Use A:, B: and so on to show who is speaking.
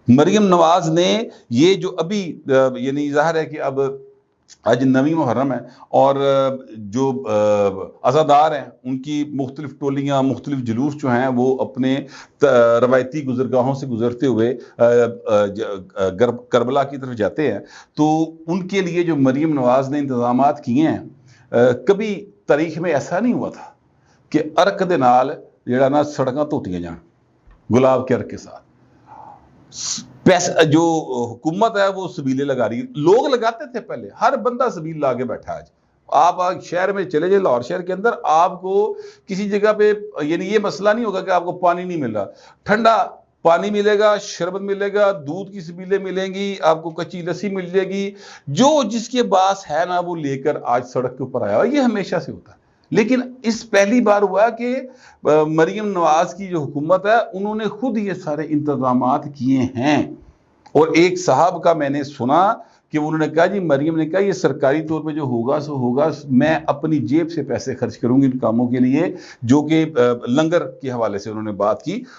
A: मरियम नवाज ने ये जो अभी यानी ज़ाहिर है कि अब आज नवीं मुहर्रम है और जो अज़ादार हैं उनकी मुख्तलिफ टोलियाँ मुख्तलिफ जुलूस जो हैं वो अपने रवायती गुजरगाहों से गुजरते हुए करबला की तरफ जाते हैं। तो उनके लिए जो मरियम नवाज ने इंतजाम किए हैं, कभी तारीख में ऐसा नहीं हुआ था कि अर्क दे नाल जेड़ा ना सड़कां धोतियां जान गुलाब के अर्क के साथ। पैसा जो हुकूमत है वो सबीले लगा रही है, लोग लगाते थे पहले, हर बंदा सबील ला के बैठा है। आप शहर में चले जाए, लाहौर शहर के अंदर आपको किसी जगह पे यानी ये मसला नहीं होगा कि आपको पानी नहीं मिल रहा, ठंडा पानी मिलेगा, शरबत मिलेगा, दूध की सबीलें मिलेंगी, आपको कच्ची लस्सी मिल जाएगी। जो जिसके पास है ना वो लेकर आज सड़क के ऊपर आया, ये हमेशा से होता है। लेकिन इस पहली बार हुआ कि मरियम नवाज की जो हुकूमत है उन्होंने खुद ये सारे इंतजामात किए हैं। और एक साहब का मैंने सुना कि उन्होंने कहा जी, मरियम ने कहा ये सरकारी तौर पे जो होगा सो होगा, मैं अपनी जेब से पैसे खर्च करूंगी इन कामों के लिए, जो कि लंगर के हवाले से उन्होंने बात की।